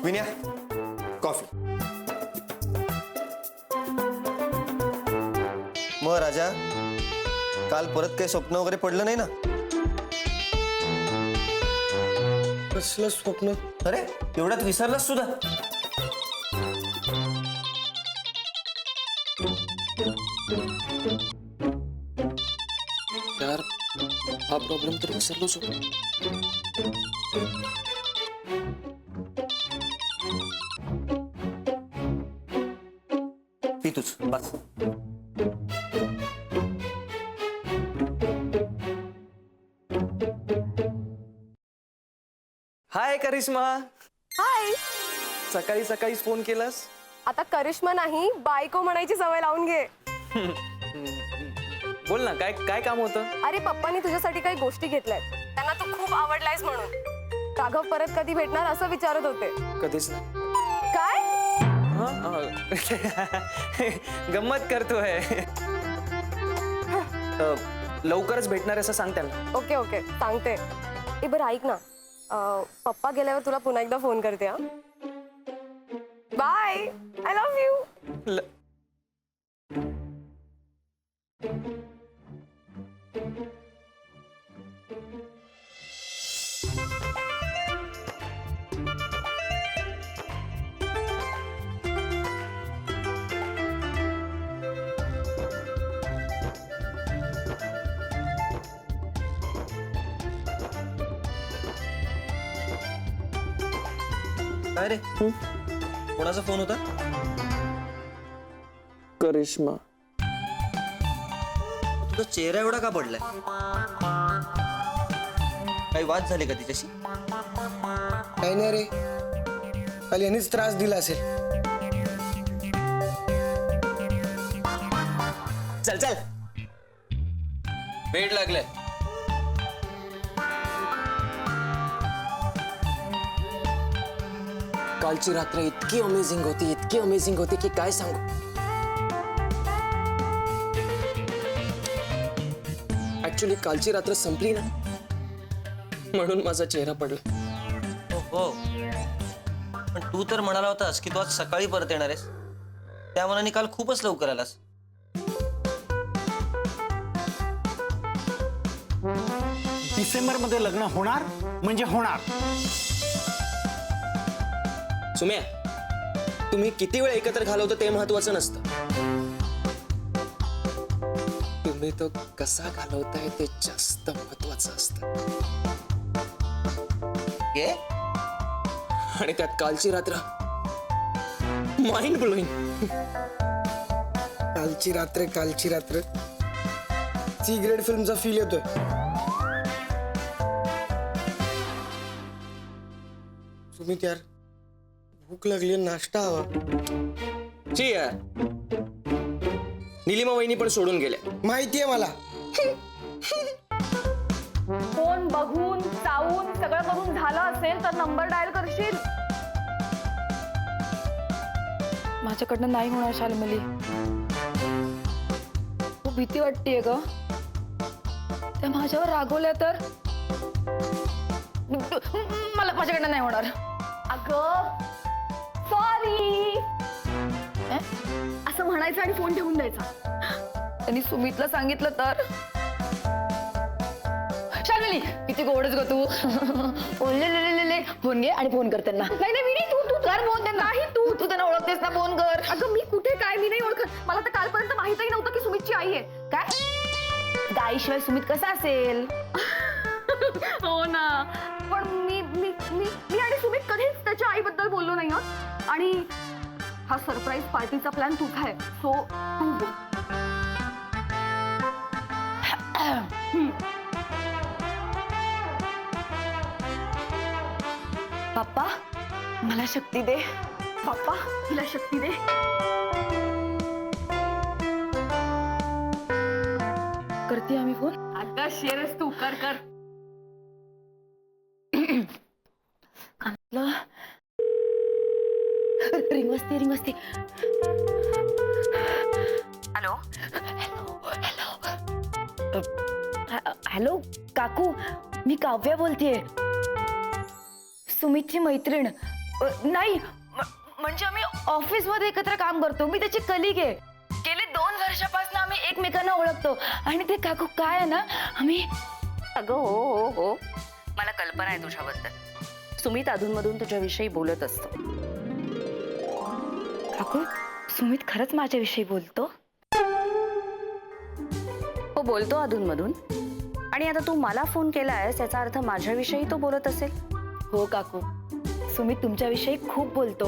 Vinaya coffee. मग राजा काल परत काही स्वप्न वगैरे पडलं नाही ना? कसलं स्वप्न? अरे एवढ्यात विसरलास सुद्धा. यार हा प्रॉब्लेम तर विसरलोच होतो. पितूच बस. हाय करिश्मा. हाय. सकाळी सकाळीच फोन केलास? आता करिश्मा नाही बायको म्हणायची सवय लावून घे. बोल ना, काय काय काम होतं? अरे पप्पानी तुझ्यासाठी काही गोष्टी घेतल्यात, त्यांना तू खूप आवडलायस म्हणून. राघव परत कधी भेटणार असं विचारत होते. कधीच नाही. काय? गंमत करतोय. लवकरच भेटणार असं सांग त्यांना. ओके ओके सांगते. ए बरं ऐक ना, पप्पा गेल्यावर तुला पुन्हा एकदा फोन करते. हा बाय. I love you. काय रे कोणाचा फोन होता? करिश्मा. तुझा चेहरा एवढा का पडलाय? काही वाद झाले का तिच्याशी? काही नाही रे, काल यांनीच त्रास दिला असेल. चल चल वेळ लागलाय. कालची रात्र इतकी अमेझिंग होती की काय सांगू. ऍक्च्युली कालची रात्र संपली ना, म्हणून माझा चेहरा पडला. हो पण तू तर म्हणाला होतास की तू आज सकाळी परत येणार आहेस. त्या मनाने काल खूपच लवकर आलास. डिसेंबर मध्ये लग्न होणार म्हणजे होणार. सुम्या, तुम्ही किती वेळ एकत्र घालवता ते महत्वाचं नसतं, तुम्ही तो कसा घालवताय ते जास्त महत्वाचं असतं. ये आणि त्यात कालची रात्र माइंड ब्लोईंग. कालची रात्र सी ग्रेड फिल्मचा फील येतोय. सुमित यार भूक लागली, नाश्ता हवा. जी यार, निलिमा वहिनी पण सोडून गेल्या. माहितीये मला. फोन बघून चावून सगळं करून झालं असेल तर नंबर डायल करशील. माझ्याकडनं नाही होणार शालिमली, खूप भीती वाटतेय ग. त्या माझ्यावर रागवल्या तर मला माझ्याकडनं नाही होणार. अगं सॉरी असं म्हणायचं आणि फोन ठेवून द्यायचा. त्यांनी सुमितला सांगितलं तर. शालिनी किती गोडच ग तू. फोन घे आणि फोन कर त्यांना. नाही नाही विनी, तू तू कर फोन त्यांना. नाही तू तू त्यांना ओळखतेस ना, फोन कर. अगं मी कुठे काय, मी नाही ओळखत. मला तर कालपर्यंत माहितही नव्हतं की सुमितची आई आहे. काय गाईशिवाय सुमित कसा असेल? हो ना, पण मी मी मी मी आणि सुमित कधीच त्याच्या आईबद्दल बोललो नाही. आणि हा सरप्राईज पार्टीचा प्लॅन तुझा आहे, सो तू बोल. पप्पा मला शक्ती दे. पप्पा मला शक्ती दे. करते आम्ही फोन. आता शेरच तू कर कर. रिंग वाजते. हॅलो हॅलो काकू, मी काव्या बोलतेय, सुमितची मैत्रीण. नाही म्हणजे आम्ही ऑफिस मध्ये एकत्र काम करतो. मी त्याची कलिग आहे. गेले 2 वर्षापासून आम्ही एकमेकांना ओळखतो. आणि ते काकू काय आहे ना, आम्ही अगं हो मला कल्पना आहे तुझ्याबद्दल. सुमित अधूनमधून तुझ्याविषयी बोलत असतो. काकू सुमित खरंच माझ्याविषयी बोलतो? हो बोलतो अधूनमधून. आणि आता तू मला फोन केलायस याचा अर्थ माझ्याविषयी तो बोलत असेल. हो काकू, सुमित तुमच्याविषयी खूप बोलतो.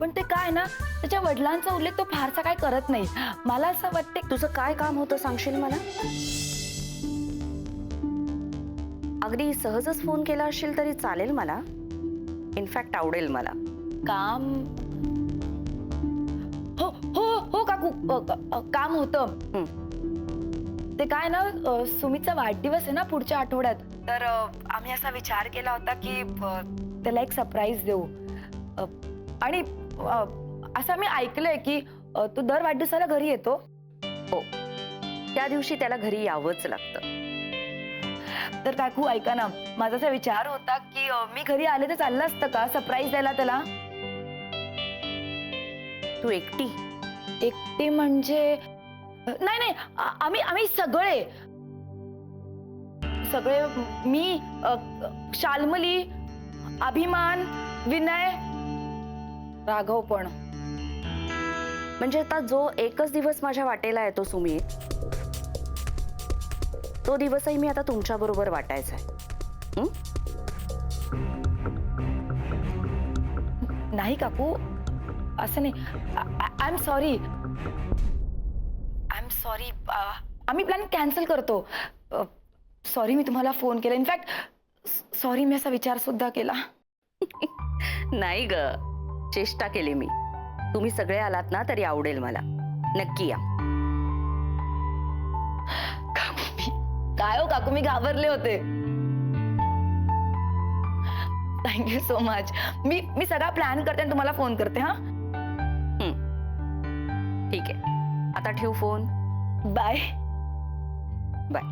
पण ते काय ना, त्याच्या वडिलांचा उल्लेख तो फारसा काय करत नाही. मला असं वाटते तुझं काय काम होतं सांगशील मला? अगदी सहजच फोन केला असेल तरी चालेल मला. इनफॅक्ट आवडेल मला. काम. हो हो हो काकू, काम होतं. ते काय ना, सुमितचा वाढदिवस आहे ना पुढच्या आठवड्यात. तर आम्ही असा विचार केला होता की त्याला एक सरप्राईज देऊ. आणि असं मी ऐकलंय की तो दर वाढदिवसाला घरी येतो. हो, त्या दिवशी त्याला घरी यावंच लागतं. तर काकू ऐका ना, माझा असा विचार होता की मी घरी आले तर चाललं असतं का सरप्राईज द्यायला त्याला? तू एकटी? एकटी म्हणजे नाही नाही, आम्ही सगळे मी, शाल्मली, अभिमान, विनय, राघव पण. म्हणजे आता जो एकच दिवस माझ्या वाटेला येतो सुमित, तो दिवसही मी आता तुमच्या बरोबर वाटायचा आहे. नाही काकू, असं नाही. I am sorry. आम्ही प्लॅन कॅन्सल करतो. सॉरी मी तुम्हाला फोन केला. इनफॅक्ट सॉरी मी असा विचार सुद्धा केला. नाही ग, चेष्टा केली मी. तुम्ही सगळे आलात ना तरी आवडेल मला. नक्की या. काय हो काकू, मी घाबरले होते. Thank you so much. मी सगळा प्लॅन करते आणि तुम्हाला फोन करते. हा ठीक आहे, आता ठेव फोन. Bye bye.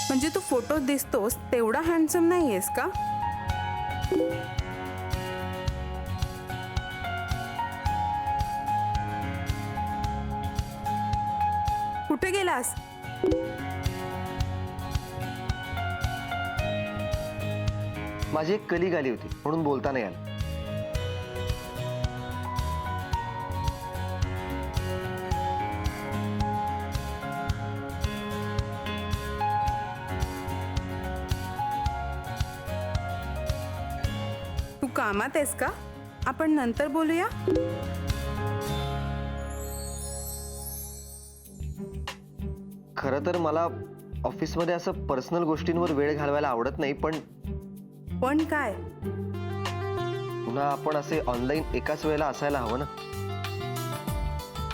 म्हणजे तू फोटोत दिसतोस तेवढा हँडसम नाहीयेस का? कुठे गेलास? माझी एक कलीग आली होती म्हणून बोलता नाही आलं. तू कामात आहेस का? आपण नंतर बोलूया. खरं तर मला ऑफिसमध्ये असं पर्सनल गोष्टींवर वेळ घालवायला आवडत नाही, पण काय? पुन्हा आपण असे ऑनलाईन एकाच वेळेला असायला हवं ना.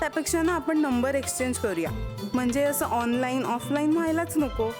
त्यापेक्षा ना आपण नंबर एक्सचेंज करूया. म्हणजे असं ऑनलाईन ऑफलाईन व्हायलाच नको.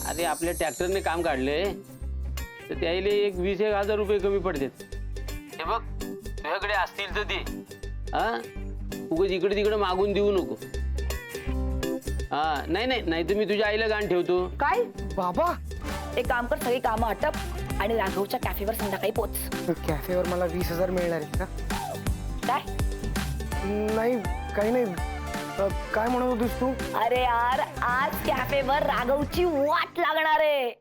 अरे आपल्या ट्रॅक्टरने काम काढले तर त्याला 20,000 रुपये कमी पडतात. हे बघ, तुझ्याकडे असतील तर ते. हा, उगाच इकडे तिकडे मागून देऊ नको. हा, नाही नाही नाही तर मी तुझ्या आईला गाण ठेवतो. काय बाबा, एक काम कर, सगळी कामं आटप आणि राघवच्या कॅफेवर संध्याकाळी पोच. कॅफेवर मला 20,000 मिळणार आहेत का? काय? नाही, काही नाही. काय म्हणत होतीस तू? अरे यार, आज कॅफेवर राघवची वाट लागणार आहे.